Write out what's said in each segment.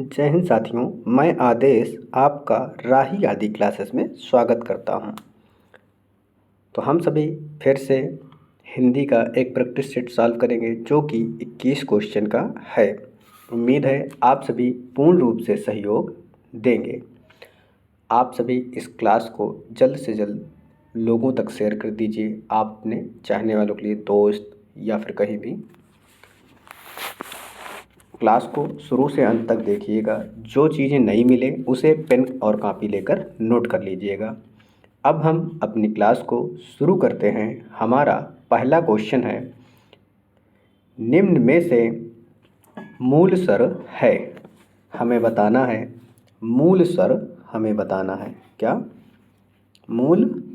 जय हिंद साथियों, मैं आदेश आपका राही आदि क्लासेस में स्वागत करता हूं। तो हम सभी फिर से हिंदी का एक प्रैक्टिस सेट सॉल्व करेंगे जो कि 21 क्वेश्चन का है। उम्मीद है आप सभी पूर्ण रूप से सहयोग देंगे। आप सभी इस क्लास को जल्द से जल्द लोगों तक शेयर कर दीजिए, आप अपने चाहने वालों के लिए, दोस्त या फिर कहीं भी। क्लास को शुरू से अंत तक देखिएगा। जो चीज़ें नहीं मिले उसे पेन और कॉपी लेकर नोट कर लीजिएगा। अब हम अपनी क्लास को शुरू करते हैं। हमारा पहला क्वेश्चन है, निम्न में से मूल स्वर है। हमें बताना है, मूल स्वर हमें बताना है। क्या? मूल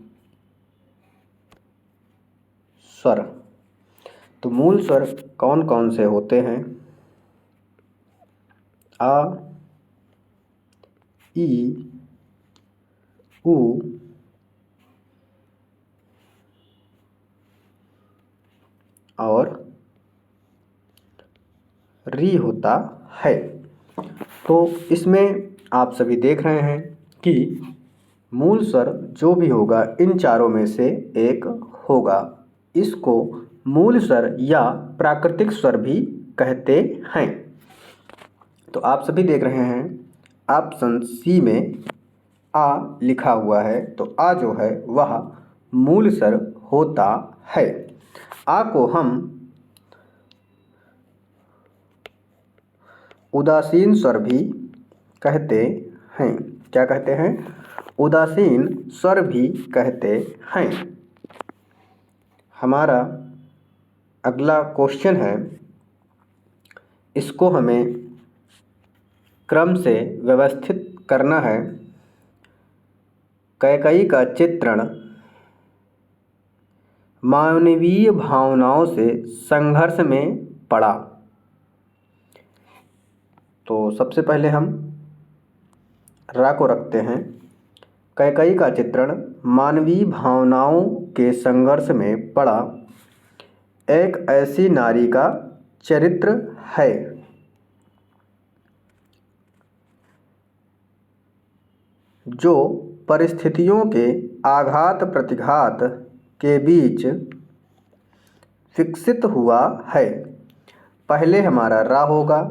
स्वर। तो मूल स्वर कौन कौन से होते हैं? आ, ई, उ, और री होता है। तो इसमें आप सभी देख रहे हैं कि मूल स्वर जो भी होगा इन चारों में से एक होगा। इसको मूल स्वर या प्राकृतिक स्वर भी कहते हैं। तो आप सभी देख रहे हैं ऑप्शन सी में आ लिखा हुआ है। तो आ जो है वह मूल स्वर होता है। आ को हम उदासीन स्वर भी कहते हैं। क्या कहते हैं? उदासीन स्वर भी कहते हैं। हमारा अगला क्वेश्चन है, इसको हमें क्रम से व्यवस्थित करना है। कैकई का चित्रण मानवीय भावनाओं से संघर्ष में पड़ा। तो सबसे पहले हम रा को रखते हैं। कैकई का चित्रण मानवीय भावनाओं के संघर्ष में पड़ा एक ऐसी नारी का चरित्र है जो परिस्थितियों के आघात प्रतिघात के बीच विकसित हुआ है। पहले हमारा रा होगा,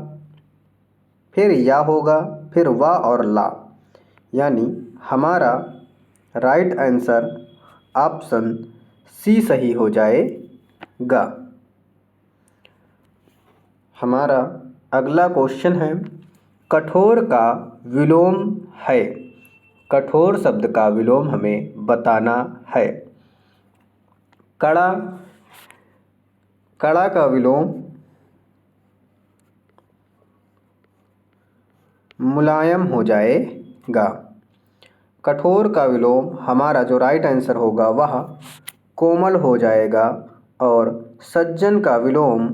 फिर या होगा, फिर वा और ला, यानी हमारा राइट आंसर ऑप्शन सी सही हो जाएगा। हमारा अगला क्वेश्चन है, कठोर का विलोम है। कठोर शब्द का विलोम हमें बताना है। कड़ा, कड़ा का विलोम मुलायम हो जाएगा। कठोर का विलोम हमारा जो राइट आंसर होगा वह कोमल हो जाएगा। और सज्जन का विलोम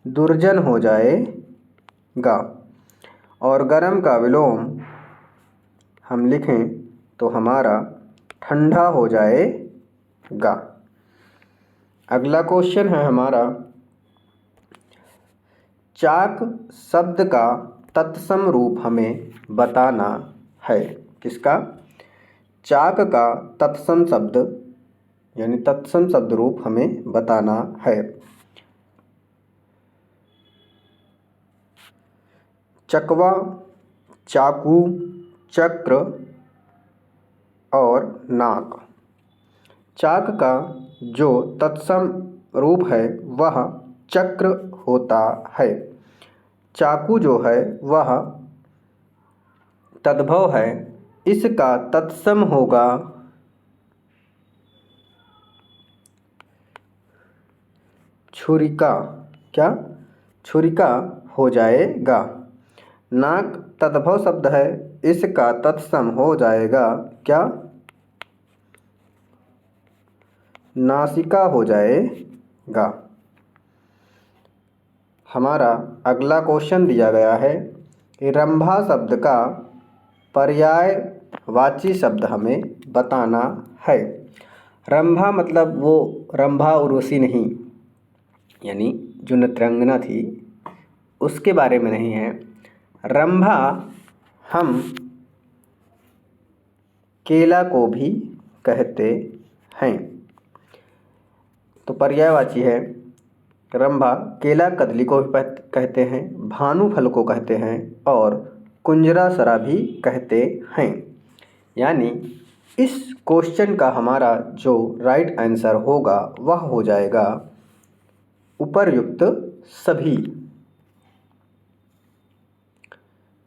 दुर्जन हो जाएगा। और गरम का विलोम हम लिखें तो हमारा ठंडा हो जाएगा। अगला क्वेश्चन है हमारा, चाक शब्द का तत्सम रूप हमें बताना है। किसका? चाक का तत्सम शब्द यानी तत्सम शब्द रूप हमें बताना है। चकवा, चाकू, चक्र और नाक। चाक का जो तत्सम रूप है वह चक्र होता है। चाकू जो है वह तद्भव है, इसका तत्सम होगा छुरिका। क्या? छुरिका हो जाएगा। नाक तद्भव शब्द है, इसका तत्सम हो जाएगा क्या? नासिका हो जाएगा। हमारा अगला क्वेश्चन दिया गया है कि रंभा शब्द का पर्यायवाची शब्द हमें बताना है। रंभा मतलब वो रंभा उर्वशी नहीं, यानी जो नृत्यांगना थी उसके बारे में नहीं है। रंभा हम केला को भी कहते हैं। तो पर्यायवाची है रंभा केला कदली को भी कहते हैं, भानु फल को कहते हैं और कुंजरासरा भी कहते हैं। यानी इस क्वेश्चन का हमारा जो राइट आंसर होगा वह हो जाएगा उपर्युक्त सभी।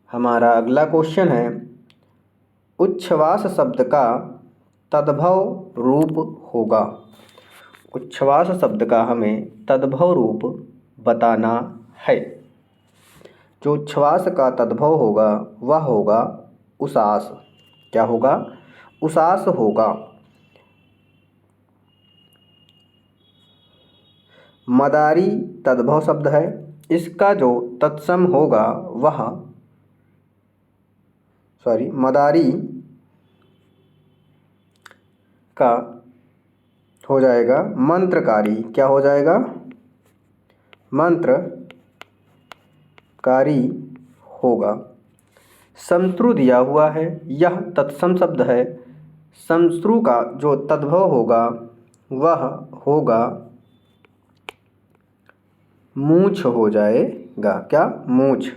हमारा अगला क्वेश्चन है उच्छ्वास शब्द का तद्भव रूप होगा। उच्छ्वास शब्द का हमें तद्भव रूप बताना है। जो उच्छ्वास का तद्भव होगा वह होगा उसास। क्या होगा? उसास होगा। मदारी तद्भव शब्द है, इसका जो तत्सम होगा वह मदारी का हो जाएगा मंत्रकारी। क्या हो जाएगा? मंत्रकारी होगा। संश्रु दिया हुआ है, यह तत्सम शब्द है। संश्रु का जो तद्भव होगा वह होगा मूछ हो जाएगा। क्या? मूछ।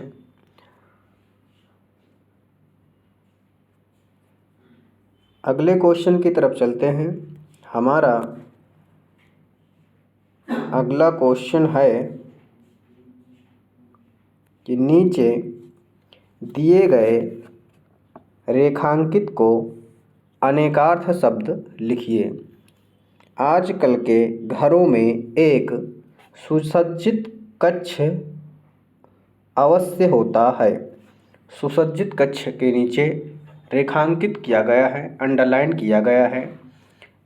अगले क्वेश्चन की तरफ चलते हैं। हमारा अगला क्वेश्चन है कि नीचे दिए गए रेखांकित को अनेकार्थ शब्द लिखिए। आजकल के घरों में एक सुसज्जित कक्ष अवश्य होता है। सुसज्जित कक्ष के नीचे रेखांकित किया गया है, अंडरलाइन किया गया है।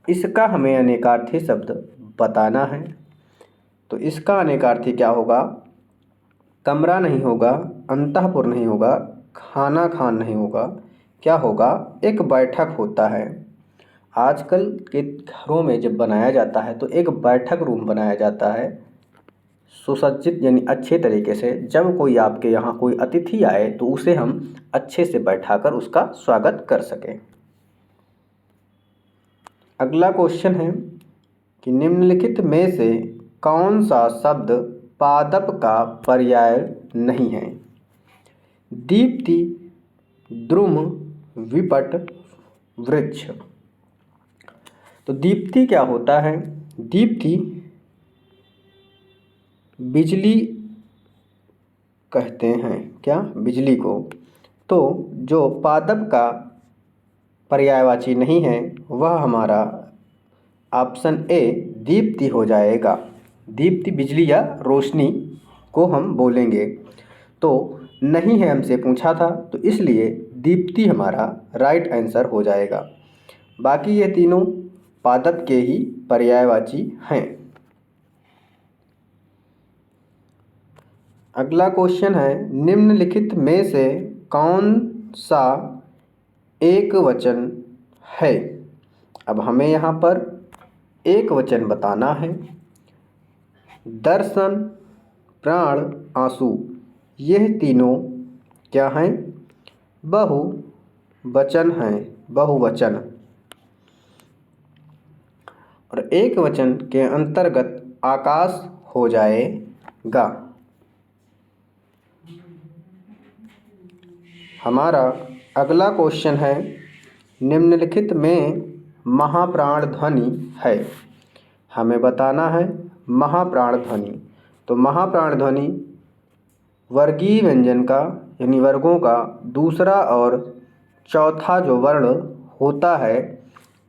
इसका हमें अनेकार्थी शब्द बताना है। तो इसका अनेकार्थी क्या होगा? कमरा नहीं होगा, अंतःपुर नहीं होगा, खाना खान नहीं होगा। क्या होगा? एक बैठक होता है। आजकल के घरों में जब बनाया जाता है तो एक बैठक रूम बनाया जाता है सुसज्जित, यानी अच्छे तरीके से। जब कोई आपके यहाँ कोई अतिथि आए तो उसे हम अच्छे से बैठाकर उसका स्वागत कर सकें। अगला क्वेश्चन है कि निम्नलिखित में से कौन सा शब्द पादप का पर्याय नहीं है? दीप्ति, द्रुम, विपट, वृक्ष। तो दीप्ति क्या होता है? दीप्ति बिजली कहते हैं। क्या? बिजली को। तो जो पादप का पर्यायवाची नहीं है वह हमारा ऑप्शन ए दीप्ति हो जाएगा। दीप्ति बिजली या रोशनी को हम बोलेंगे। तो नहीं है हमसे पूछा था तो इसलिए दीप्ति हमारा राइट आंसर हो जाएगा। बाकी ये तीनों पादप के ही पर्यायवाची हैं। अगला क्वेश्चन है निम्नलिखित में से कौन सा एक वचन है? अब हमें यहाँ पर एक वचन बताना है। दर्शन, प्राण, आंसू, यह तीनों क्या हैं? बहुवचन हैं। बहुवचन। और एक वचन के अंतर्गत आकाश हो जाएगा। हमारा अगला क्वेश्चन है निम्नलिखित में महाप्राण ध्वनि है। हमें बताना है महाप्राण ध्वनि। तो महाप्राण ध्वनि वर्गीय व्यंजन का यानी वर्गों का दूसरा और चौथा जो वर्ण होता है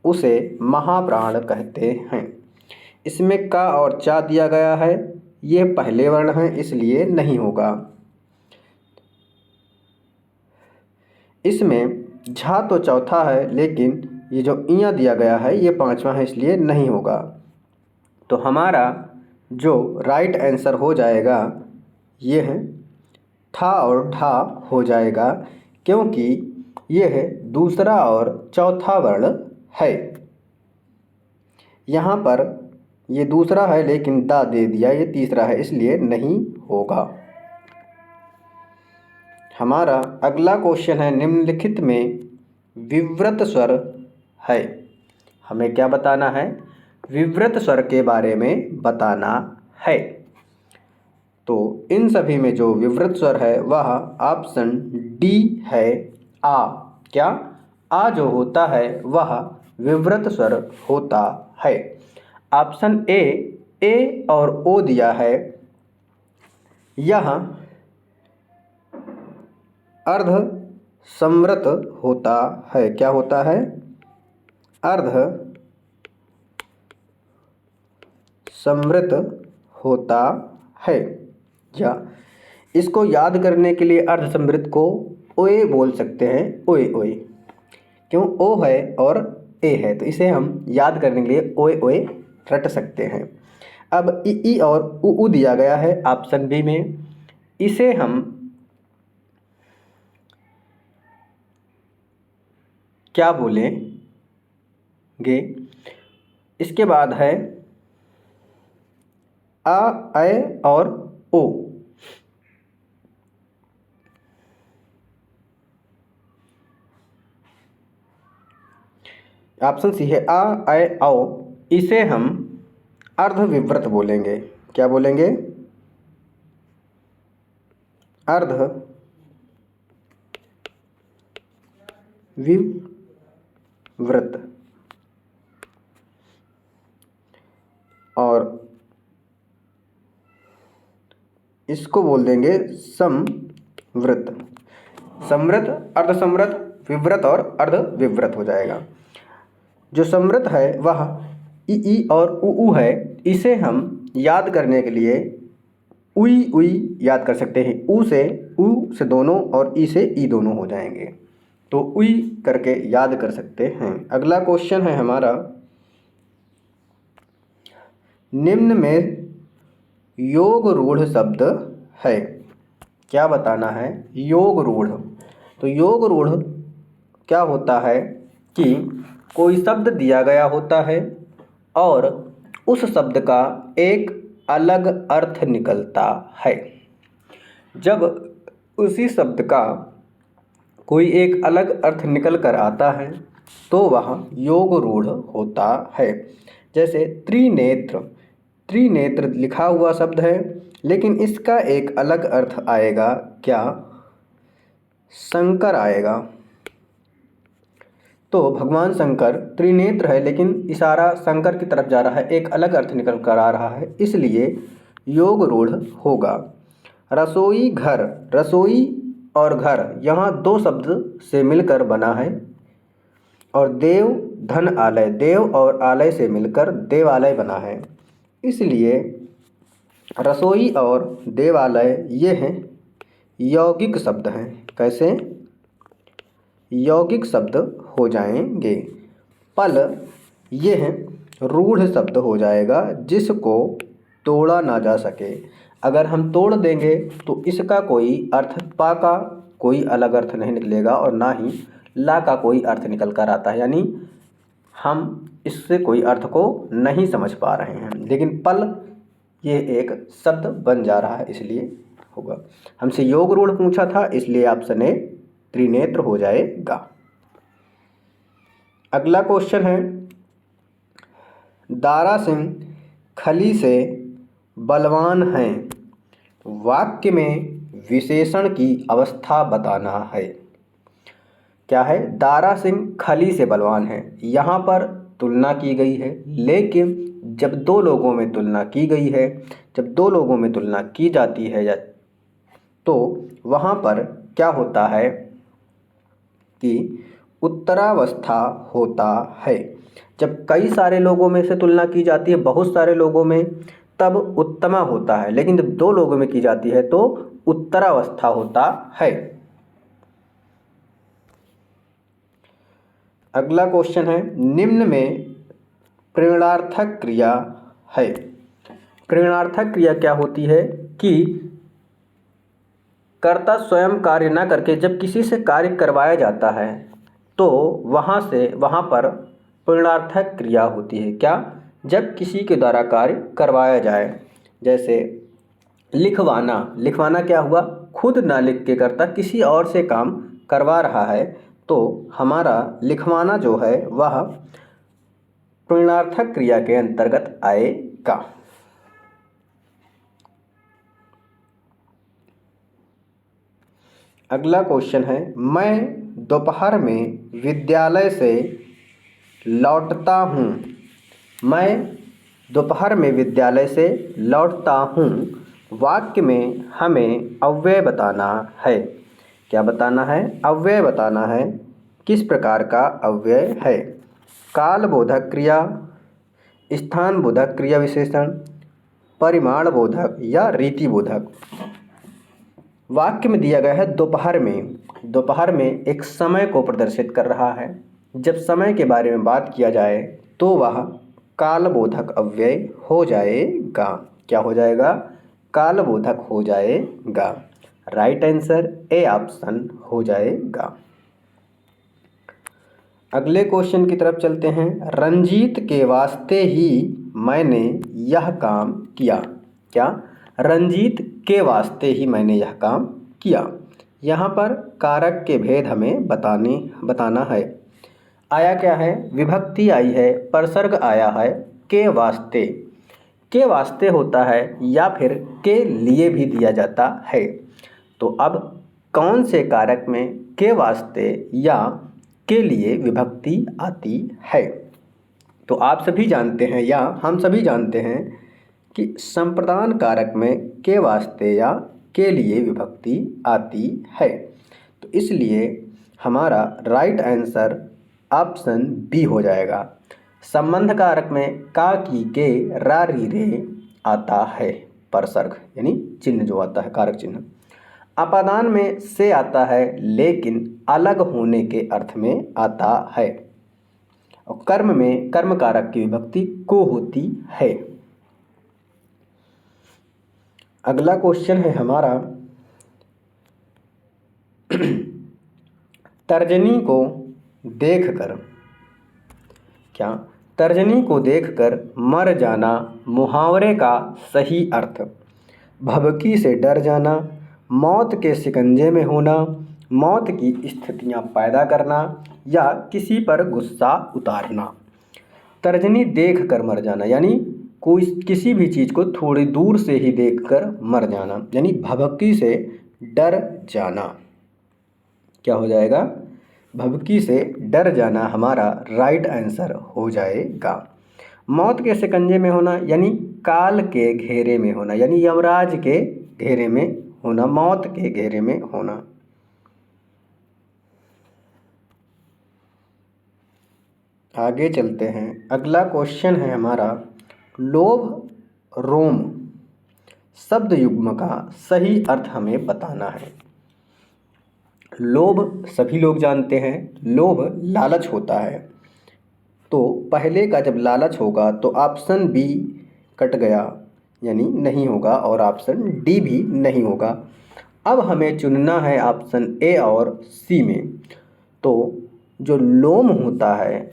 उसे महाप्राण कहते हैं। इसमें का और चा दिया गया है, ये पहले वर्ण हैं इसलिए नहीं होगा। इसमें झा तो चौथा है लेकिन ये जो इया दिया गया है ये पांचवा है इसलिए नहीं होगा। तो हमारा जो राइट आंसर हो जाएगा ये है ठा और ढा हो जाएगा, क्योंकि यह दूसरा और चौथा वर्ण है। यहाँ पर ये दूसरा है लेकिन दा दे दिया, ये तीसरा है इसलिए नहीं होगा। हमारा अगला क्वेश्चन है निम्नलिखित में विवृत स्वर है। हमें क्या बताना है? विवृत स्वर के बारे में बताना है। तो इन सभी में जो विवृत स्वर है वह ऑप्शन डी है, आ। क्या? आ जो होता है वह विवृत स्वर होता है। ऑप्शन ए और ओ दिया है, यह अर्ध संवृत होता है। क्या होता है? अर्ध संवृत होता है। या इसको याद करने के लिए अर्ध संवृत को ओए बोल सकते हैं, ओए ओए। क्यों? ओ है और ए है तो इसे हम याद करने के लिए ओए ओए रट सकते हैं। अब ई और उ दिया गया है ऑप्शन बी में, इसे हम क्या बोलेंगे? इसके बाद है आ, ए और ओ। ऑप्शन सी है आ, ए, औ। इसे हम अर्धविवृत बोलेंगे। क्या बोलेंगे? अर्ध विवृत। और इसको बोल देंगे समवृत। समवृत, अर्धसमवृत, विवृत और अर्धविवृत हो जाएगा। जो समवृत है वह ई और उ है, इसे हम याद करने के लिए उई उई याद कर सकते हैं। उ से दोनों और ई से ई दोनों हो जाएंगे, तो उई करके याद कर सकते हैं। अगला क्वेश्चन है हमारा, निम्न में योग रूढ़ शब्द है। क्या बताना है? योग रूढ़। तो योग रूढ़ क्या होता है कि कोई शब्द दिया गया होता है और उस शब्द का एक अलग अर्थ निकलता है। जब उसी शब्द का कोई एक अलग अर्थ निकल कर आता है तो वह योग रूढ़ होता है। जैसे त्रिनेत्र, त्रिनेत्र लिखा हुआ शब्द है लेकिन इसका एक अलग अर्थ आएगा। क्या? शंकर आएगा। तो भगवान शंकर त्रिनेत्र है लेकिन इशारा शंकर की तरफ जा रहा है, एक अलग अर्थ निकल कर आ रहा है, इसलिए योग रूढ़ होगा। रसोई घर, रसोई और घर यहाँ दो शब्द से मिलकर बना है। और देव धन आलय, देव और आलय से मिलकर देवालय बना है, इसलिए रसोई और देवालय ये हैं यौगिक शब्द हैं। कैसे? यौगिक शब्द हो जाएंगे। पल ये हैं रूढ़ शब्द हो जाएगा जिसको तोड़ा ना जा सके। अगर हम तोड़ देंगे तो इसका कोई अर्थ पा का कोई अलग अर्थ नहीं निकलेगा और ना ही ला का कोई अर्थ निकल कर आता है, यानी हम इससे कोई अर्थ को नहीं समझ पा रहे हैं। लेकिन पल ये एक शब्द बन जा रहा है इसलिए होगा। हमसे योग रूढ़ पूछा था इसलिए ऑप्शन ए त्रिनेत्र हो जाएगा। अगला क्वेश्चन है, दारा सिंह खली से बलवान हैं, वाक्य में विशेषण की अवस्था बताना है। क्या है? दारा सिंह खली से बलवान है। यहाँ पर तुलना की गई है, लेकिन जब दो लोगों में तुलना की गई है, जब दो लोगों में तुलना की जाती है तो वहाँ पर क्या होता है कि उत्तरावस्था होता है। जब कई सारे लोगों में से तुलना की जाती है, बहुत सारे लोगों में, तब उत्तमा होता है, लेकिन जब दो लोगों में की जाती है तो उत्तरावस्था होता है। अगला क्वेश्चन है, निम्न में प्रेरणार्थक क्रिया है। प्रेरणार्थक क्रिया क्या होती है कि कर्ता स्वयं कार्य न करके जब किसी से कार्य करवाया जाता है तो वहाँ पर प्रेरणार्थक क्रिया होती है। क्या? जब किसी के द्वारा कार्य करवाया जाए। जैसे लिखवाना, लिखवाना क्या हुआ, खुद ना लिख के करता, किसी और से काम करवा रहा है, तो हमारा लिखवाना जो है वह पुण्यार्थक क्रिया के अंतर्गत आएगा। अगला क्वेश्चन है, मैं दोपहर में विद्यालय से लौटता हूँ। मैं दोपहर में विद्यालय से लौटता हूँ वाक्य में हमें अव्यय बताना है। क्या बताना है, अव्यय बताना है। किस प्रकार का अव्यय है, काल बोधक क्रिया, स्थान बोधक क्रिया विशेषण, परिमाण बोधक या रीति बोधक। वाक्य में दिया गया है दोपहर में, दोपहर में एक समय को प्रदर्शित कर रहा है। जब समय के बारे में बात किया जाए तो वह कालबोधक अव्यय हो जाएगा। क्या हो जाएगा, कालबोधक हो जाएगा। राइट आंसर ए ऑप्शन हो जाएगा। अगले क्वेश्चन की तरफ चलते हैं। रंजीत के वास्ते ही मैंने यह काम किया। क्या, रंजीत के वास्ते ही मैंने यह काम किया। यहाँ पर कारक के भेद हमें बताना है। आया क्या है, विभक्ति आई है, परसर्ग आया है के वास्ते। के वास्ते होता है या फिर के लिए भी दिया जाता है। तो अब कौन से कारक में के वास्ते या के लिए विभक्ति आती है। तो आप सभी जानते हैं या हम सभी जानते हैं कि संप्रदान कारक में के वास्ते या के लिए विभक्ति आती है। तो इसलिए हमारा राइट आंसर ऑप्शन बी हो जाएगा। संबंध कारक में का, की, के, रा, री, रे आता है, परसर्ग यानी चिन्ह जो आता है, कारक चिन्ह। अपादान में से आता है लेकिन अलग होने के अर्थ में आता है। और कर्म में कर्म कारक की विभक्ति को होती है। अगला क्वेश्चन है हमारा, तर्जनी को देखकर। क्या, तर्जनी को देखकर मर जाना मुहावरे का सही अर्थ। भभकी से डर जाना, मौत के शिकंजे में होना, मौत की स्थितियां पैदा करना या किसी पर गुस्सा उतारना। तर्जनी देख कर मर जाना यानी कोई किसी भी चीज़ को थोड़ी दूर से ही देखकर मर जाना, यानी भभकी से डर जाना। क्या हो जाएगा, भभकी से डर जाना हमारा राइट आंसर हो जाएगा। मौत के शिकंजे में होना यानी काल के घेरे में होना, यानी यमराज के घेरे में होना, मौत के घेरे में होना। आगे चलते हैं। अगला क्वेश्चन है हमारा, लोभ रोम शब्द युग्म का सही अर्थ हमें बताना है। लोभ सभी लोग जानते हैं, लोभ लालच होता है। तो पहले का जब लालच होगा तो ऑप्शन बी कट गया यानी नहीं होगा और ऑप्शन डी भी नहीं होगा। अब हमें चुनना है ऑप्शन ए और सी में। तो जो लोम होता है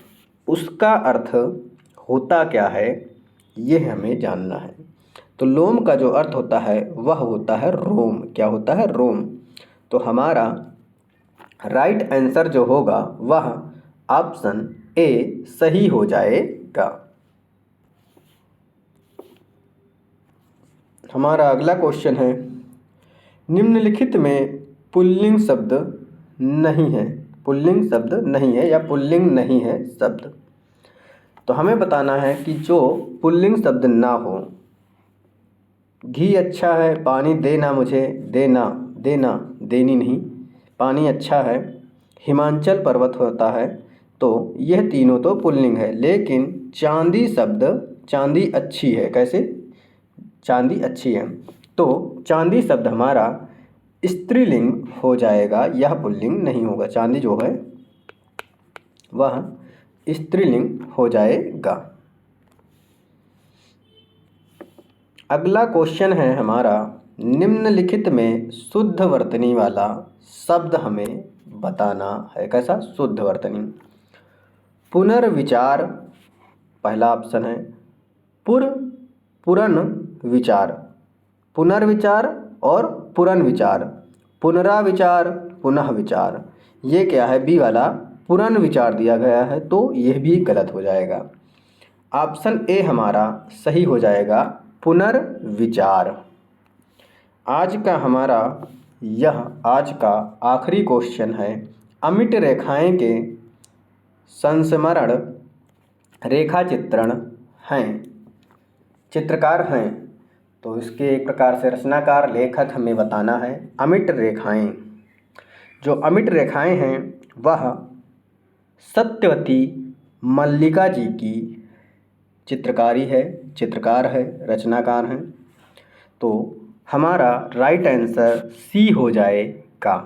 उसका अर्थ होता क्या है ये हमें जानना है। तो लोम का जो अर्थ होता है वह होता है रोम। क्या होता है, रोम। तो हमारा राइट आंसर जो होगा वह ऑप्शन ए सही हो जाएगा। हमारा अगला क्वेश्चन है, निम्नलिखित में पुल्लिंग शब्द नहीं है, पुल्लिंग शब्द नहीं है या पुल्लिंग नहीं है शब्द। तो हमें बताना है कि जो पुल्लिंग शब्द ना हो। घी अच्छा है, पानी देना मुझे, देना, देना, देनी नहीं, पानी अच्छा है, हिमाचल पर्वत होता है। तो यह तीनों तो पुल्लिंग है, लेकिन चांदी शब्द, चांदी अच्छी है, कैसे, चांदी अच्छी है। तो चांदी शब्द हमारा स्त्रीलिंग हो जाएगा, यह पुल्लिंग नहीं होगा। चांदी जो है वह स्त्रीलिंग हो जाएगा। अगला क्वेश्चन है हमारा, निम्नलिखित में शुद्ध वर्तनी वाला शब्द हमें बताना है। कैसा, शुद्ध वर्तनी। पुनर्विचार पहला ऑप्शन है, पुरन विचार, पुनर्विचार और पुरन विचार, पुनराविचार, पुनः विचार। ये क्या है, बी वाला पुरन विचार दिया गया है, तो यह भी गलत हो जाएगा। ऑप्शन ए हमारा सही हो जाएगा, पुनर्विचार। आज का आखिरी क्वेश्चन है, अमिट रेखाएं के संस्मरण रेखा चित्रण हैं, चित्रकार हैं। तो इसके एक प्रकार से रचनाकार लेखक हमें बताना है। अमिट रेखाएं, जो अमिट रेखाएं हैं वह सत्यवती मल्लिका जी की चित्रकारी है, चित्रकार है, रचनाकार हैं। तो हमारा राइट आंसर सी हो जाएगा।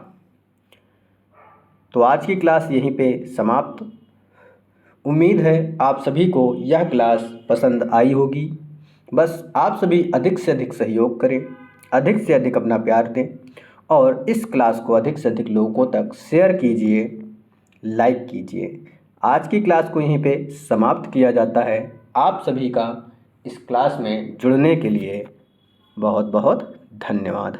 तो आज की क्लास यहीं पे समाप्त। उम्मीद है आप सभी को यह क्लास पसंद आई होगी। बस आप सभी अधिक से अधिक सहयोग करें, अधिक से अधिक अपना प्यार दें और इस क्लास को अधिक से अधिक लोगों तक शेयर कीजिए, लाइक कीजिए। आज की क्लास को यहीं पे समाप्त किया जाता है। आप सभी का इस क्लास में जुड़ने के लिए बहुत बहुत धन्यवाद।